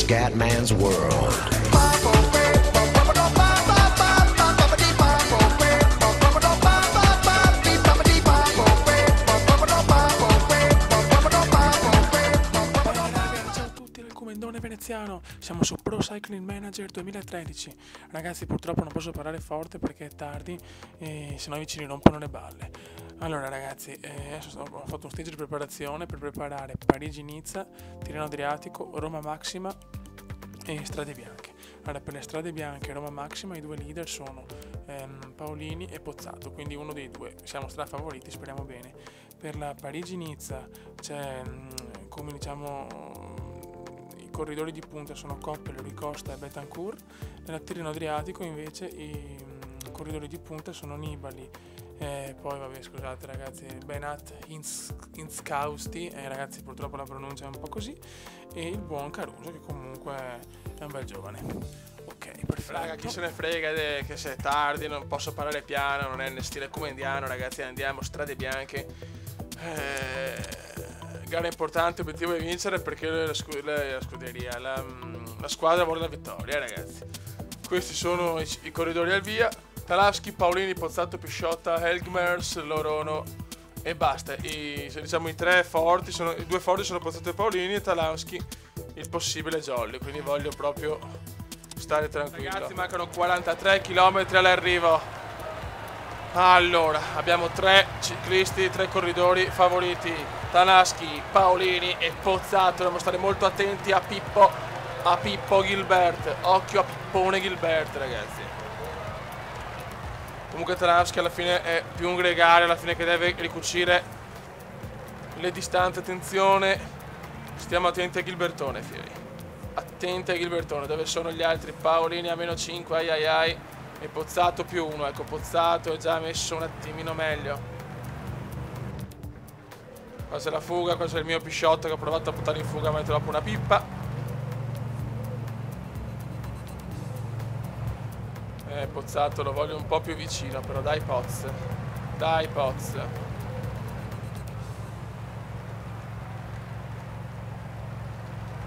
Scatman's World. Veneziano, siamo su Pro Cycling Manager 2013. Ragazzi, purtroppo non posso parlare forte perché è tardi e se no i vicini rompono le balle. Allora ragazzi, adesso ho fatto un stage di preparazione per preparare Parigi-Nizza, Tirreno Adriatico, Roma Maxima e Strade Bianche. Allora, per le Strade Bianche e Roma Maxima i due leader sono Paolini e Pozzato, quindi uno dei due, siamo strafavoriti, speriamo bene. Per la Parigi-Nizza c'è, come diciamo, i corridori di punta sono Coppel, Ricosta e Betancourt. Nella Tirreno Adriatico invece i corridori di punta sono Nibali, poi vabbè, scusate ragazzi, Benat Inskausti, ragazzi purtroppo la pronuncia è un po' così, e il buon Caruso che comunque è un bel giovane. Ok, perfetto. Raga, chi se ne frega che se è tardi, non posso parlare piano, non è nel stile comendiano, ragazzi, andiamo, Strade Bianche. Gara importante, obiettivo è vincere perché la scuderia, la squadra vuole la vittoria, ragazzi. Questi sono i corridori al via: Talavski, Paolini, Pozzato, Pisciotta, Helgmers, Lorono e basta. Diciamo i tre forti sono, i due forti sono Pozzato e Paolini, e Talavski il possibile jolly, quindi voglio proprio stare tranquillo. Ragazzi, mancano 43 km all'arrivo. Allora, abbiamo tre ciclisti, tre corridori favoriti: Talaschi, Paolini e Pozzato. Dobbiamo stare molto attenti a Pippo Gilbert. Occhio a Pippone Gilbert, ragazzi. Comunque Talaschi alla fine è più un gregario, alla fine, che deve ricucire le distanze. Attenzione, stiamo attenti a Gilbertone, fieri. Attenti a Gilbertone. Dove sono gli altri? Paolini a meno 5, ai ai ai. E Pozzato più 1, ecco, Pozzato è già messo un attimino meglio. Qua c'è la fuga, qua c'è il mio Pisciotto che ho provato a buttare in fuga ma è troppo una pippa. Pozzato lo voglio un po' più vicino, però dai Poz. Dai Poz.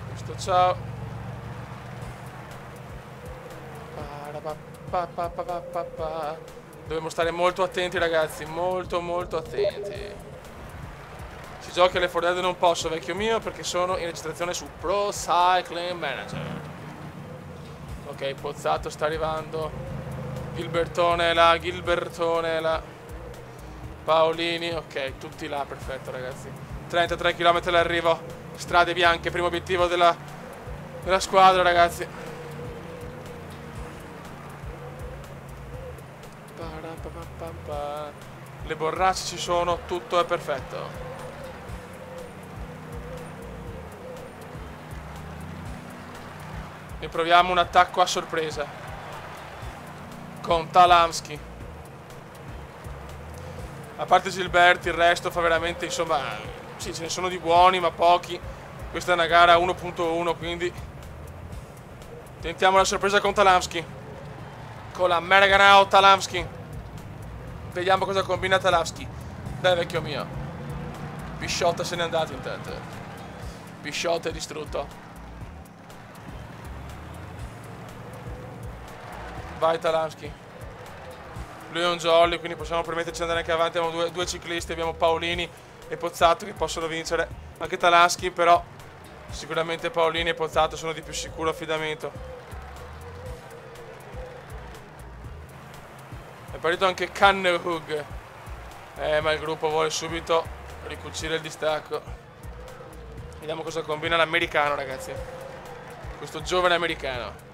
Questo ciao. Dobbiamo stare molto attenti, ragazzi, molto attenti. Si gioca alle Fordette, non posso, vecchio mio, perché sono in registrazione su Pro Cycling Manager. Ok, Pozzato sta arrivando. Gilbertone là. Paolini, ok, tutti là, perfetto ragazzi. 33 km all'arrivo. Strade Bianche, primo obiettivo della squadra, ragazzi. Le borracce ci sono, tutto è perfetto. E proviamo un attacco a sorpresa con Talamski. A parte Gilberti, il resto fa veramente, insomma, sì, ce ne sono di buoni ma pochi. Questa è una gara 1.1, quindi tentiamo la sorpresa con Talamski, con la Merganau Talamski. Vediamo cosa combina Talavski. Dai, vecchio mio. Pisciotta se n'è andato intanto. Pisciotta è distrutto. Vai Talavski. Lui è un jolly, quindi possiamo permetterci di andare anche avanti. Abbiamo due ciclisti, abbiamo Paolini e Pozzato che possono vincere. Anche Talavski, però sicuramente Paolini e Pozzato sono di più sicuro affidamento. È partito anche Kannehug, ma il gruppo vuole subito ricucire il distacco. Vediamo cosa combina l'americano, ragazzi. Questo giovane americano.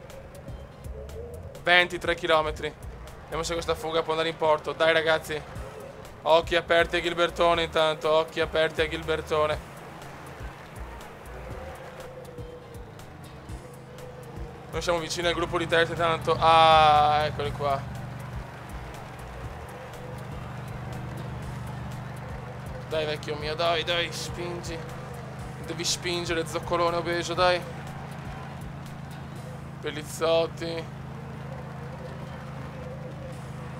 23 km. Vediamo se questa fuga può andare in porto. Dai ragazzi. Occhi aperti a Gilbertone intanto. Occhi aperti a Gilbertone. Noi siamo vicini al gruppo di testa intanto. Ah, eccoli qua. Dai vecchio mio, dai, spingi. Devi spingere, zoccolone obeso, dai. Pellizzotti.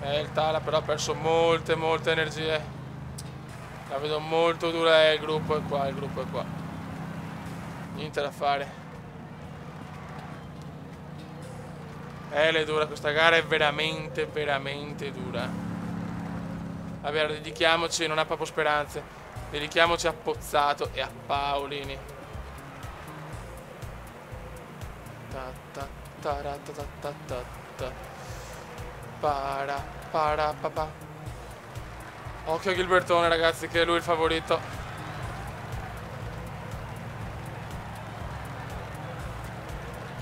Il Tala però ha perso molte energie. La vedo molto dura, il gruppo è qua, Niente da fare. È dura, questa gara è veramente, veramente dura. Vabbè, dedichiamoci, non ha proprio speranze. Dedichiamoci a Pozzato e a Paolini. Para papà. Occhio a Gilbertone, ragazzi, che è lui il favorito.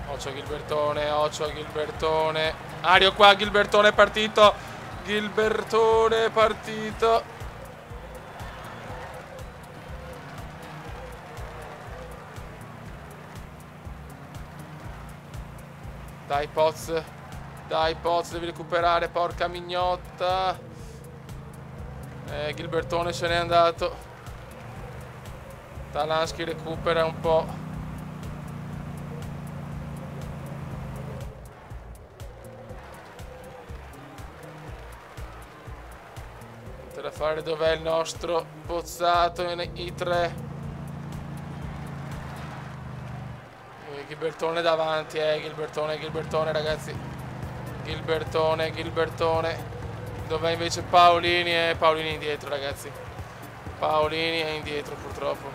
Occhio a Gilbertone, occhio a Gilbertone. Ario qua, Gilbertone è partito. Gilbertone è partito. Dai Poz, devi recuperare, porca mignotta. Gilbertone se n'è andato. Talansky recupera un po'. Da fare, dov'è il nostro Pozzato in I3? Gilbertone davanti, Gilbertone ragazzi. Gilbertone. Dov'è invece Paolini? Paolini indietro, ragazzi. Paolini è indietro purtroppo.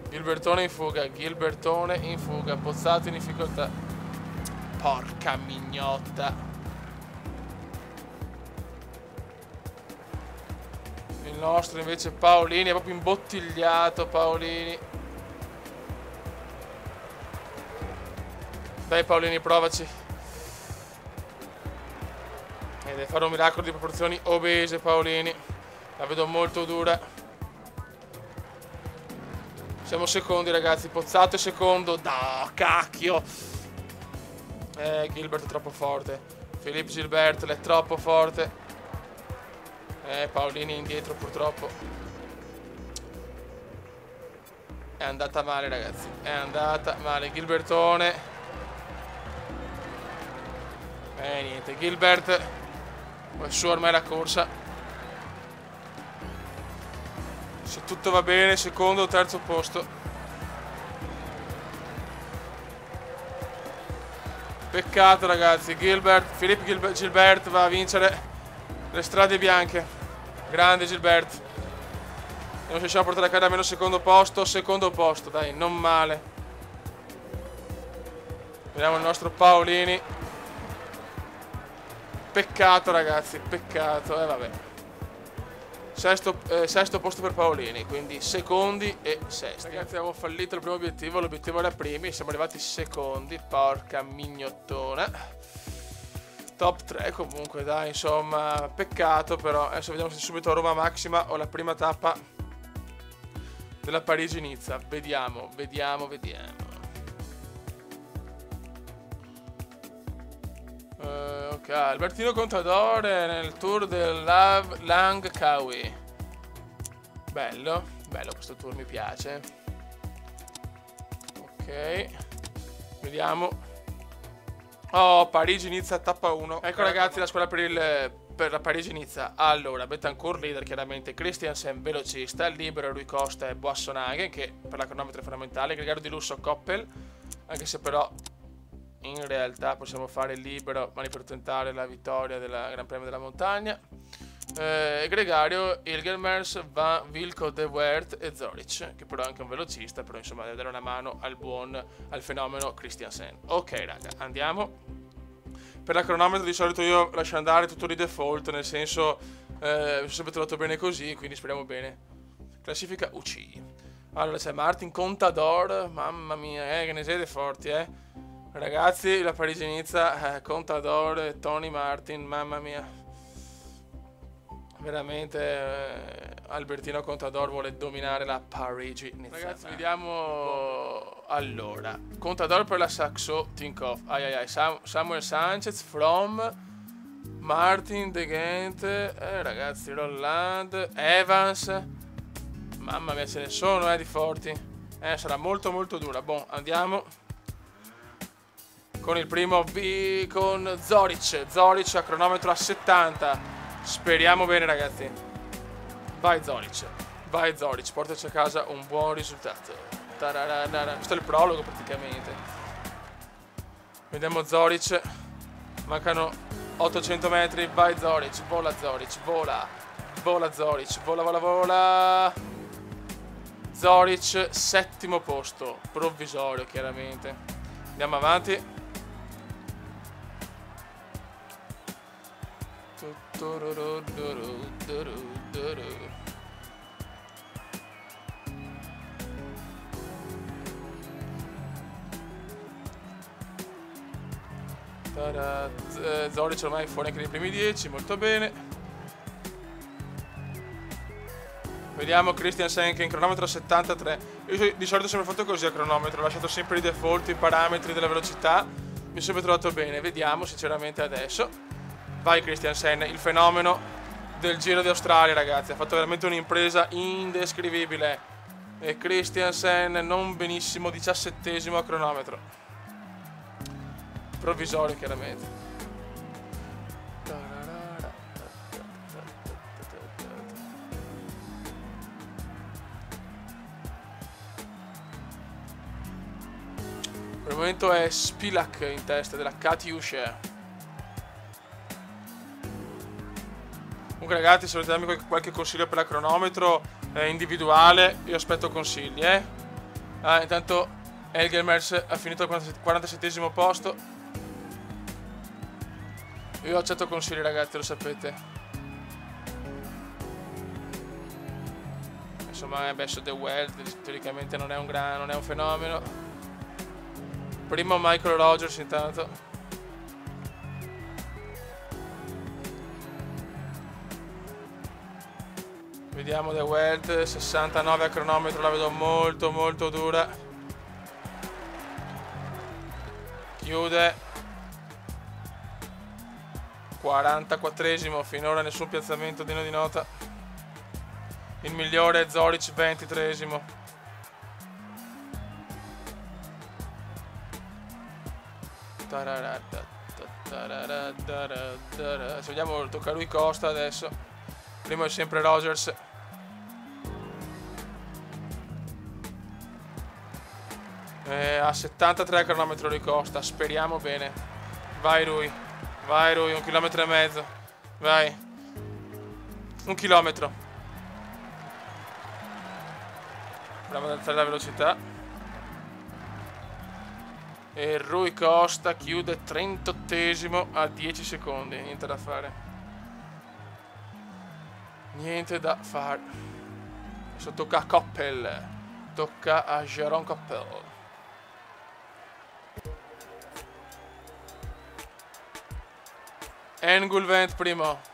Gilbertone in fuga, Pozzato in difficoltà. Porca mignotta. Il nostro invece Paolini è proprio imbottigliato, Paolini. Dai Paolini, provaci. E deve fare un miracolo di proporzioni obese, Paolini. La vedo molto dura. Siamo secondi, ragazzi. Pozzato è secondo. No, cacchio. Gilbert è troppo forte. Philippe Gilbert è troppo forte. Paolini indietro purtroppo. È andata male, ragazzi. È andata male. Gilbertone. Niente. Gilbert. Su ormai la corsa. Se tutto va bene, secondo o terzo posto. Peccato, ragazzi. Philippe Gilbert va a vincere le strade bianche. Grande Gilbert. Non riusciamo a portare a casa almeno secondo posto, dai, non male. Vediamo il nostro Paolini. Peccato, ragazzi, peccato, vabbè. Sesto posto per Paolini, quindi secondi e sesti. Ragazzi, abbiamo fallito il primo obiettivo, l'obiettivo era primi, siamo arrivati secondi, porca mignottona. Top 3 comunque, dai, insomma, peccato però. Adesso vediamo se subito a Roma Maxima o la prima tappa della Parigi-Nizza. Vediamo. Ok, Albertino Contador nel tour del Langkawi. Bello questo tour, mi piace. Ok, vediamo. Oh, Parigi-Nizza tappa 1. Ecco, ragazzi, la squadra per la Parigi-Nizza. Allora, Betancourt leader, chiaramente. Christiansen velocista. Libero Rui Costa e Boissonaghe, che per la cronometro è fondamentale. Gregario di lusso Koppel, anche se però in realtà possiamo fare libero, ma per tentare la vittoria del Gran Premio della Montagna. Gregario, Ilgermers, Van Wilco, De Weert e Zoric, che però è anche un velocista, però insomma deve dare una mano al fenomeno Christiansen. Ok, raga, andiamo. Per la cronometro di solito io lascio andare tutto di default, nel senso mi sono sempre trovato bene così, quindi speriamo bene. Classifica UCI. Allora c'è Martin Contador, mamma mia, che ne siete forti, ragazzi. La Parigi-Nizza, Contador e Tony Martin, mamma mia. Veramente Albertino Contador vuole dominare la Parigi-Nizza. Ragazzi, vediamo. Allora, Contador per la Saxo Tinkoff. Samuel Sanchez from Martin De Gent, ragazzi, Roland Evans. Mamma mia, ce ne sono di forti. Sarà molto molto dura. Boh, andiamo con il primo con Zoric a cronometro a 70. Speriamo bene, ragazzi. Vai Zoric, portaci a casa un buon risultato. Questo è il prologo praticamente. Vediamo Zoric. Mancano 800 metri. Vai Zoric. Vola Zoric. Vola. Vola Zoric. Vola, vola, vola. Zoric, settimo posto. Provvisorio, chiaramente. Andiamo avanti. Zoric ormai fuori anche nei primi 10, molto bene. Vediamo Christiansen che in cronometro 73. Io di solito ho sempre fatto così a cronometro, ho lasciato sempre i default, i parametri della velocità. Mi sono sempre trovato bene, vediamo sinceramente adesso. Vai Christiansen, il fenomeno del Giro d'Australia, ragazzi, ha fatto veramente un'impresa indescrivibile. E Christiansen non benissimo, 17esimo a cronometro. Provvisorio chiaramente. Per il momento è Spilak in testa della Katiuscia. Comunque ragazzi, se volete darmi qualche consiglio per la cronometro individuale, io aspetto consigli, intanto Elgermers ha finito al 47esimo posto. Io accetto consigli ragazzi, lo sapete. Insomma, adesso The Welt teoricamente non è un fenomeno. Primo Michael Rogers intanto. Vediamo The Welt, 69 a cronometro, la vedo molto molto dura. Chiude 44esimo, finora nessun piazzamento degno di nota. Il migliore è Zoric, 23esimo. Se vediamo, tocca a lui Costa adesso. Primo è sempre Rogers. A 73 km lui Costa, speriamo bene. Vai Rui, 1,5 km. Vai. 1 chilometro. Proviamo ad alzare la velocità. E Rui Costa chiude 38esimo a 10 secondi. Niente da fare. Niente da fare. Adesso tocca a Koppel. Tocca a Jérôme Koppel. Engulvent primo.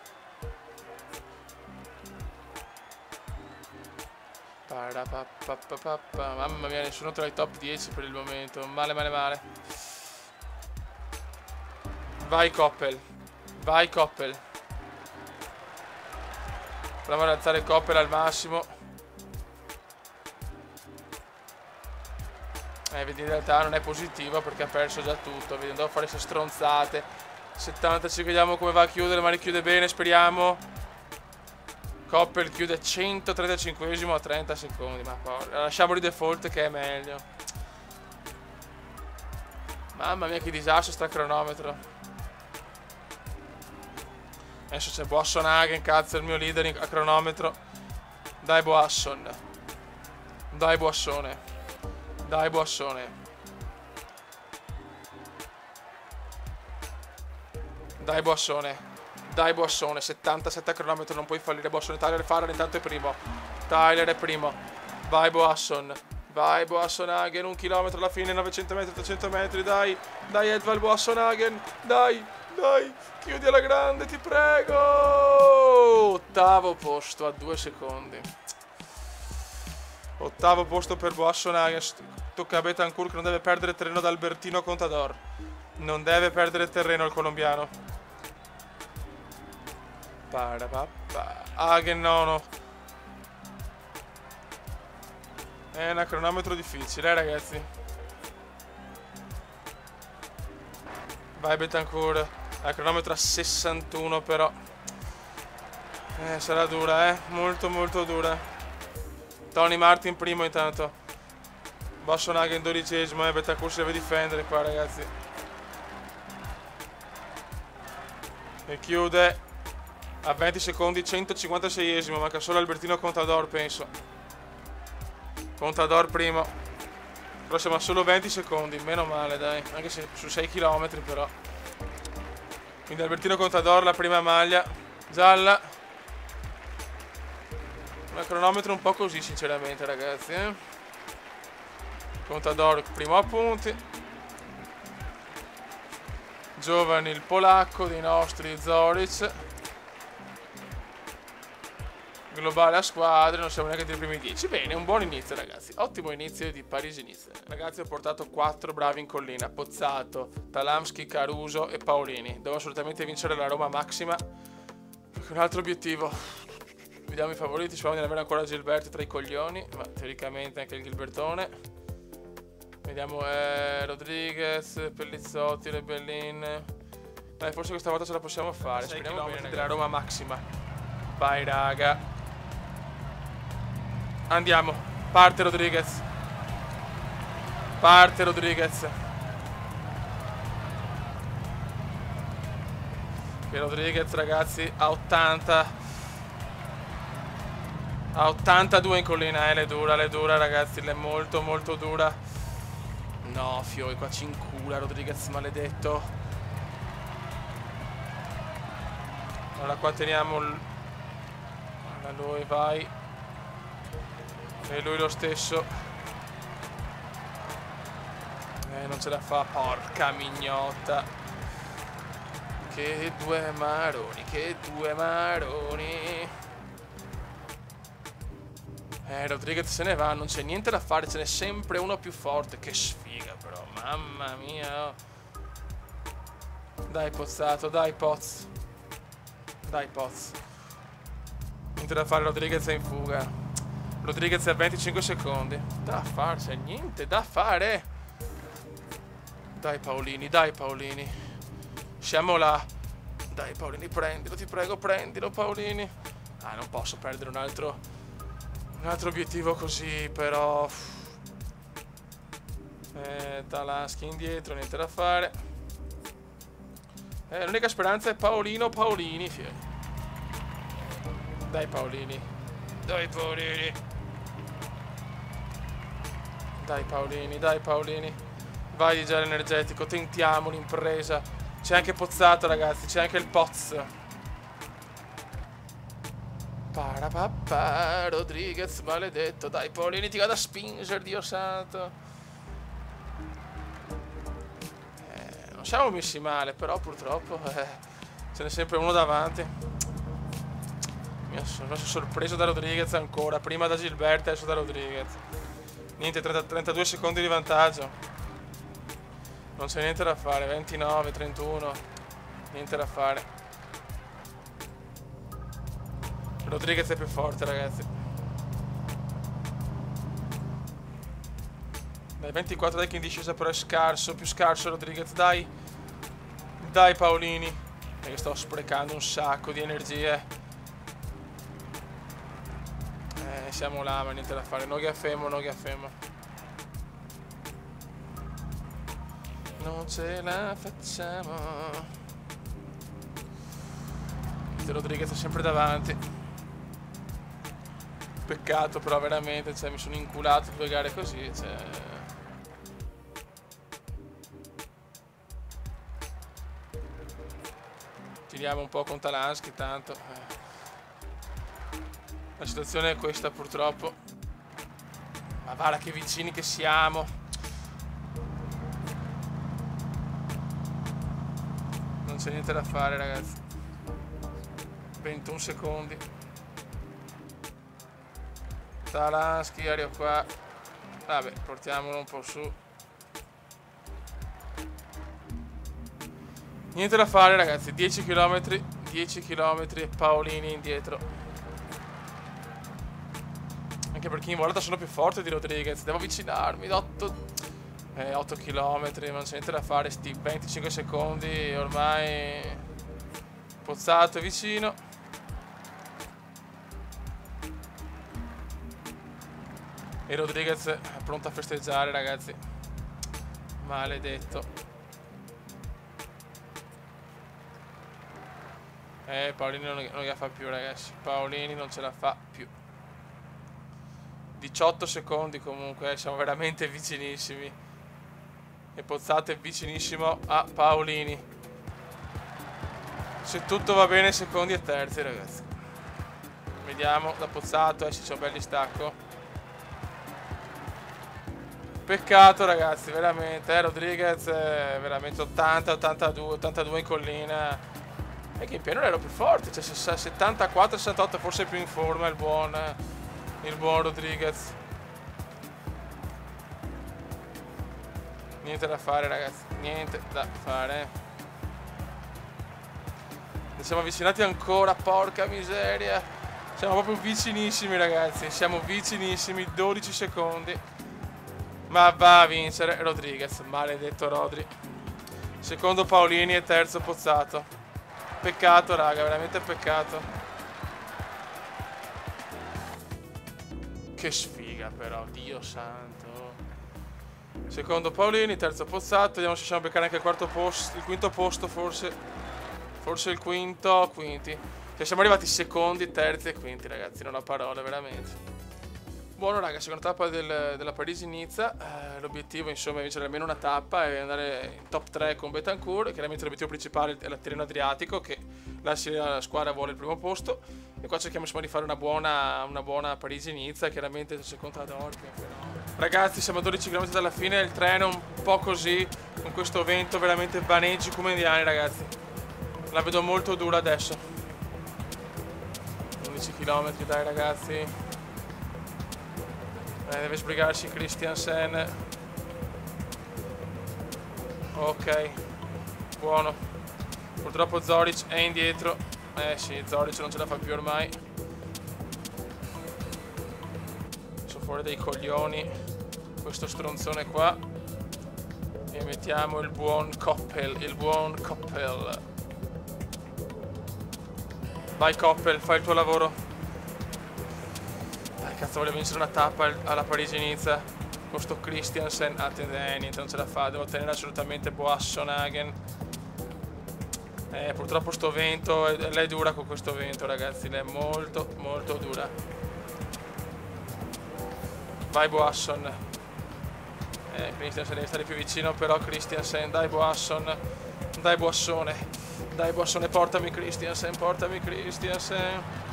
Mamma mia, nessuno tra i top 10 per il momento. Male, male, male. Vai Koppel. Vai Koppel. Proviamo ad alzare Koppel al massimo. Vedi, in realtà non è positivo perché ha perso già tutto. Vedi, andò a fare queste stronzate. 75, vediamo come va a chiudere, ma richiude bene, speriamo. Koppel chiude 135esimo a 30 secondi. Ma porca, lasciamoli default che è meglio. Mamma mia che disastro sta cronometro. Adesso c'è Boasson Hagen, cazzo il mio leader a cronometro. Dai Boasson. Dai Boassone. Dai Boassone. Dai Boassone. Dai Boassone, 77 a cronometro, non puoi fallire Boassone. Tyler Farrar intanto è primo. Tyler è primo. Vai Boasson. Vai Boasson Hagen, 1 chilometro alla fine, 900 metri, 800 metri, dai. Dai Edvald Boasson Hagen. Dai, dai. Chiudi alla grande, ti prego. Ottavo posto a 2 secondi. Ottavo posto per Boasson Hagen. Tocca a Betancourt che non deve perdere terreno da Albertino Contador. Non deve perdere terreno il colombiano. Hagen nono. È un cronometro difficile, ragazzi. Vai Betancourt. A cronometro a 61 però. Sarà dura, molto molto dura. Tony Martin primo intanto. Boasson Hagen 12esimo, Betancourt si deve difendere qua, ragazzi. E chiude a 20 secondi, 156esimo. Manca solo Albertino Contador, penso. Contador primo. Però siamo a solo 20 secondi, meno male, dai. Anche se su 6 km però. Quindi Albertino Contador, la prima maglia gialla. Il cronometro un po' così, sinceramente, ragazzi. Contador primo a punti. Giovani il polacco dei nostri, Zoric. Globale a squadre, non siamo neanche nei primi 10. Bene, un buon inizio, ragazzi. Ottimo inizio di Parigi-Nice. Ragazzi, ho portato 4 bravi in collina: Pozzato, Talamsky, Caruso e Paolini. Devo assolutamente vincere la Roma Maxima, perché un altro obiettivo. Vediamo i favoriti. Speriamo di non avere ancora Gilberto tra i coglioni, ma teoricamente anche il Gilbertone. Vediamo Rodriguez, Pellizzotti, Rebellin. Forse questa volta ce la possiamo fare. Speriamo bene della Roma Maxima. Vai, raga. Andiamo. Parte Rodriguez. Parte Rodriguez. E Rodriguez, ragazzi, a 80. A 82 in collina. L'è dura, ragazzi. L'è molto, molto dura. No, fioi, qua ci incula Rodriguez, maledetto. Allora, qua teniamo allora, lui, vai. E lui lo stesso. Non ce la fa, porca mignotta. Che due maroni, che due maroni. Rodriguez se ne va, non c'è niente da fare, ce n'è sempre uno più forte. Che sfiga però, mamma mia. Dai Pozzato, dai Poz. Dai Poz. Niente da fare, Rodriguez è in fuga. Rodriguez a 25 secondi. Da fare, c'è niente da fare. Dai Paolini, dai Paolini. Siamo là. Dai Paolini, prendilo, ti prego, prendilo Paolini. Ah, non posso perdere un altro obiettivo così, però. Talansky indietro, niente da fare. L'unica speranza è Paolini. Dai Paolini. Dai Paolini. Dai Paolini. Vai di gel energetico, tentiamo l'impresa. C'è anche Pozzato, ragazzi, c'è anche il Poz. Parapapà, Rodriguez, maledetto. Dai Paolini, ti vado a spingere, Dio santo. Non siamo messi male, però purtroppo ce n'è sempre uno davanti. Mi sono sorpreso da Rodriguez ancora. Prima da Gilberto, adesso da Rodriguez. Niente, 32 secondi di vantaggio. Non c'è niente da fare. 29, 31. Niente da fare. Rodriguez è più forte, ragazzi. Dai, 24, dai che in discesa però è scarso. Più scarso Rodriguez, dai. Dai Paolini. Perché sto sprecando un sacco di energie. Siamo là, ma niente da fare. Non gaffemo. Non ce la facciamo. Rodriguez è sempre davanti. Peccato però veramente, cioè, mi sono inculato 2 gare così, cioè. Tiriamo un po' con Talansky tanto. La situazione è questa purtroppo. Ma guarda che vicini che siamo. Non c'è niente da fare, ragazzi. 21 secondi. Talansky, aria qua. Vabbè, portiamolo un po' su. Niente da fare, ragazzi. 10 km e Paolini indietro. Anche perché in volata sono più forte di Rodriguez. Devo avvicinarmi. 8 km, ma non c'è niente da fare. Sti 25 secondi ormai. Pozzato è vicino. E Rodriguez è pronto a festeggiare, ragazzi. Maledetto. Paolini non la fa più, ragazzi. Paolini non ce la fa più. 18 secondi comunque, siamo veramente vicinissimi. E Pozzato è vicinissimo a Paolini. Se tutto va bene, secondi e terzi, ragazzi. Vediamo da Pozzato, sì, c'è un bel distacco. Peccato, ragazzi, veramente. Rodriguez, veramente 80, 82, 82 in collina. E che in pieno ero più forte, cioè 74, 68, forse più in forma il buon Rodriguez. Niente da fare, ragazzi, niente da fare. Ne siamo avvicinati ancora, porca miseria. Siamo proprio vicinissimi, ragazzi, siamo vicinissimi, 12 secondi. Ma va a vincere Rodriguez, maledetto Rodri. Secondo Paolini e terzo Pozzato. Peccato, raga, veramente peccato. Che sfiga però, Dio santo. Secondo Paolini, terzo Pozzato. Vediamo se riusciamo a beccare anche il quarto posto. Il quinto posto forse. Forse il quinto. Quinti. Cioè siamo arrivati secondi, terzi e quinti, ragazzi. Non ho parole, veramente. Buono, raga, seconda tappa della Parisi-Nizza. L'obiettivo, insomma, è vincere almeno una tappa e andare in top 3 con Betancourt. Chiaramente l'obiettivo principale è il Tirreno Adriatico, che la squadra vuole il primo posto. E qua cerchiamo insomma di fare una buona Parisi-Nizza. Chiaramente se conta d'oro. Ragazzi, siamo a 12 km dalla fine. Il treno un po' così, con questo vento veramente vaneggi come indiani, ragazzi. La vedo molto dura adesso. 11 km, dai, ragazzi. Deve sbrigarsi Christiansen. Ok, buono. Purtroppo Zoric è indietro. Sì, Zoric non ce la fa più ormai. Sono fuori dei coglioni questo stronzone qua. E mettiamo il buon Koppel. Il buon Koppel. Vai Koppel, fai il tuo lavoro. Cazzo, voglio vincere una tappa alla Parisi-Nizza con sto Christiansen. Niente, non ce la fa. Devo tenere assolutamente Boasson-Hagen. Purtroppo sto vento, lei è dura con questo vento, ragazzi. Lei è molto, molto dura. Vai Boasson. Christiansen deve stare più vicino, però Christiansen. Dai Boasson. Dai Boassone. Dai Boassone, portami Christiansen. Portami Christiansen.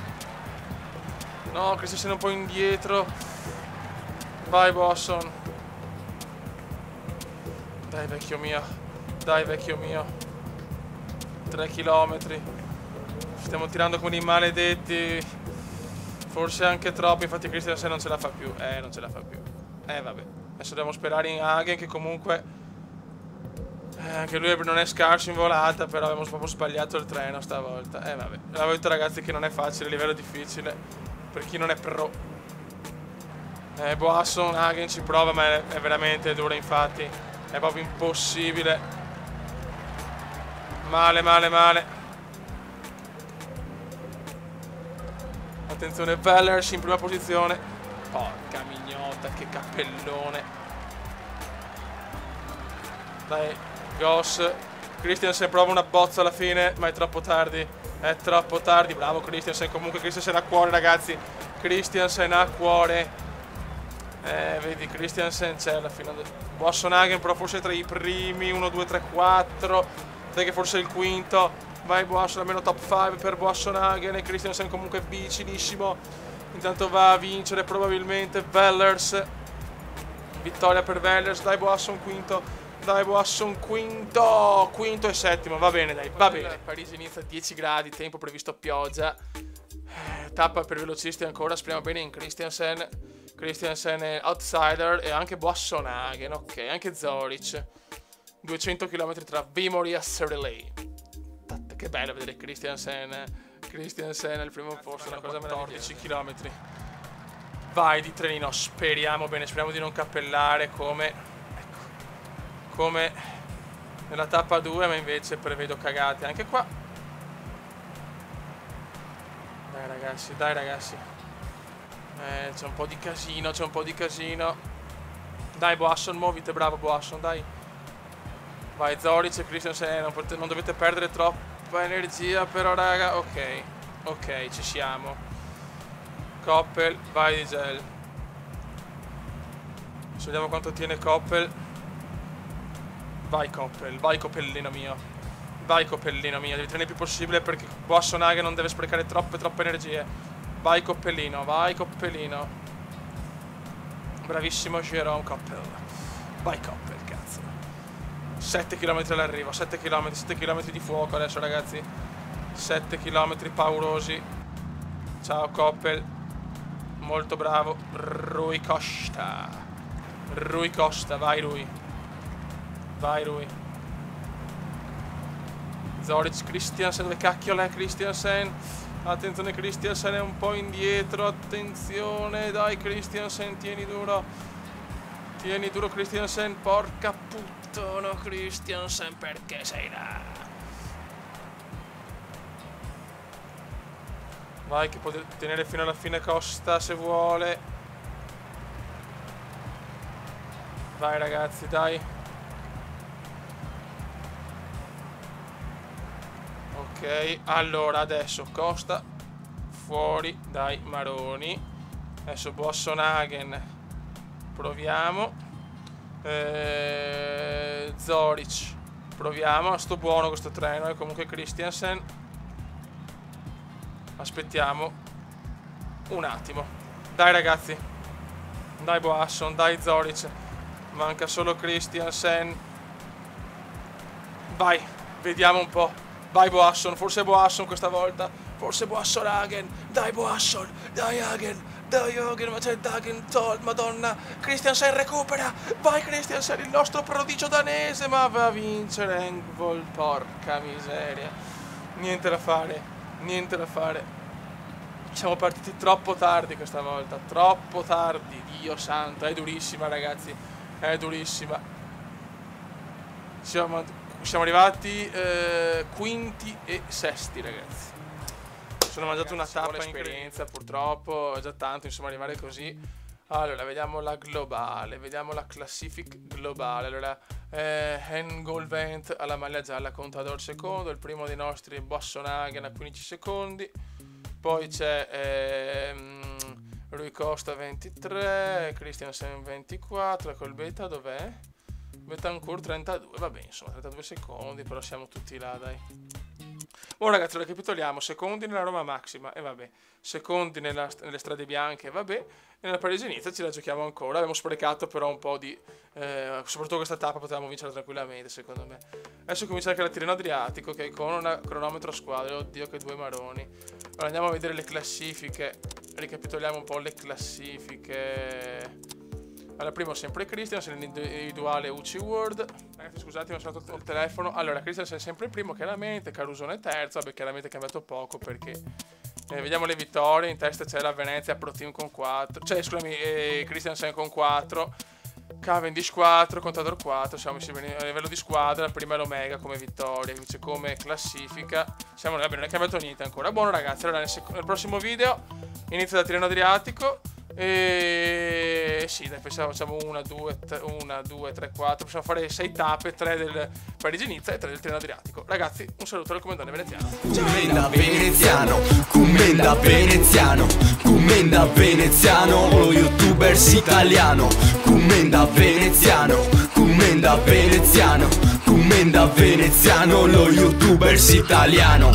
No, Christiansen un po' indietro. Vai Boasson. Dai vecchio mio. Dai vecchio mio. 3 km. Stiamo tirando come dei maledetti. Forse anche troppo. Infatti Christiansen non ce la fa più. Non ce la fa più. Vabbè. Adesso dobbiamo sperare in Hagen, che comunque anche lui non è scarso in volata. Però abbiamo proprio sbagliato il treno stavolta. Vabbè. L'avevo detto, ragazzi, che non è facile, a livello difficile per chi non è pro. Boasson, Hagen ci prova, ma è veramente dura, infatti. È proprio impossibile. Male, male, male. Attenzione, Vellers in prima posizione. Porca mignotta, che cappellone. Dai, Goss. Christiansen prova una bozza alla fine, ma è troppo tardi. È troppo tardi. Bravo Christiansen. Comunque Christiansen ha cuore, ragazzi. Christiansen ha cuore. Vedi, Christiansen c'è alla fine. Boasson-Hagen però forse tra i primi. 1, 2, 3, 4. Dai che forse è il quinto. Vai Boasson, almeno top 5 per Boasson-Hagen. E Christiansen comunque vicinissimo. Intanto va a vincere probabilmente Vellers. Vittoria per Vellers. Dai Boasson, quinto. Dai Boasson, quinto e settimo, va bene, dai, va bene. Parisi inizia a 10 gradi, tempo previsto pioggia. Tappa per velocisti ancora, speriamo bene in Christiansen. Christiansen è outsider e anche Boasson-Hagen, ok, anche Zoric. 200 km tra Vimori e Serelei. Che bello vedere Christiansen al primo posto, una cosa 14 km. Vai di trenino, speriamo bene, speriamo di non cappellare come nella tappa 2, ma invece prevedo cagate anche qua. Dai ragazzi. C'è un po' di casino, Dai Boasson, muovite, bravo Boasson, dai. Vai Zoric e Christiansen, non dovete perdere troppo. troppa energia però raga. Ok, ci siamo. Coppel, vai diesel. Adesso vediamo quanto tiene Coppel. Vai Coppel, vai Coppellino mio. Vai Coppellino mio, devi tenere il più possibile perché Boasson-Hagen non deve sprecare troppe energie. Vai Coppellino, vai Coppellino. Bravissimo Jérôme Coppel. Vai Coppel, cazzo. 7 km all'arrivo, 7 km di fuoco adesso ragazzi. 7 km paurosi. Ciao Coppel. Molto bravo. Rui Costa, vai Rui. Vai Rui. Zoric, Christiansen, dove cacchio è Christiansen? Attenzione, Christiansen è un po' indietro, attenzione, dai Christiansen, tieni duro Christiansen, porca puttana Christiansen, perché sei là? Vai che può tenere fino alla fine Costa se vuole. Vai ragazzi, dai. Ok, allora adesso Costa fuori dai maroni. Adesso Boasson-Hagen. Proviamo. Zoric. Proviamo. Sto buono questo treno. E comunque Christiansen. Aspettiamo un attimo. Dai ragazzi. Dai Boasson, dai Zoric. Manca solo Christiansen. Vai, vediamo un po'. Vai Boasson, forse Boasson questa volta. Forse Boasson-Hagen. Dai Boasson, dai Hagen. Dai Hagen, ma c'è Hagen, madonna. Christiansen recupera. Vai Christiansen, il nostro prodigio danese. Ma va a vincere Engvall, porca miseria. Niente da fare. Siamo partiti troppo tardi questa volta. Troppo tardi, Dio santo. È durissima ragazzi. È durissima. Siamo arrivati quinti e sesti ragazzi. Sono mangiato una tappa in esperienza purtroppo. È già tanto insomma arrivare così. Allora vediamo la globale. Vediamo la classifica globale. Allora Engvall Vent alla maglia gialla, Contador secondo. Il primo dei nostri Boasson-Hagen a 15 secondi. Poi c'è Rui Costa 23, Christiansen 24. Col Beta dov'è? Betancourt 32, vabbè insomma 32 secondi, però siamo tutti là dai. Buon ragazzi, ricapitoliamo: secondi nella Roma Maxima, e vabbè, secondi nelle strade bianche, vabbè, e nella Parigi-Niza ci la giochiamo ancora. Abbiamo sprecato però un po' di soprattutto questa tappa potevamo vincere tranquillamente secondo me. Adesso comincia anche la Tirreno Adriatico, che con un cronometro a squadre. Oddio che due maroni. Allora andiamo a vedere le classifiche, ricapitoliamo un po' le classifiche. Allora, primo sempre Christiansen, l'individuale UCI World. Ragazzi scusate, mi sono tolto il telefono. Allora, Christiansen è sempre il primo chiaramente, Carusone terzo. Vabbè, chiaramente è cambiato poco perché vediamo le vittorie. In testa c'è la Venezia Pro Team con 4, cioè scusami, Christiansen con 4, Cavendish 4, Contador 4. Siamo a livello di squadra, prima è l'Omega come vittoria, invece come classifica siamo noi. Vabbè, non è cambiato niente ancora. Buono ragazzi, allora nel prossimo video inizia da Tirreno Adriatico. E sì, dai, facciamo 1, 2, 3, 4. Possiamo fare 6 tappe, 3 del Parigi-Niza e 3 del Tirreno Adriatico. Ragazzi, un saluto dal comandante veneziano. Commenda veneziano, lo youtubers italiano. Commenda veneziano, lo youtubers italiano.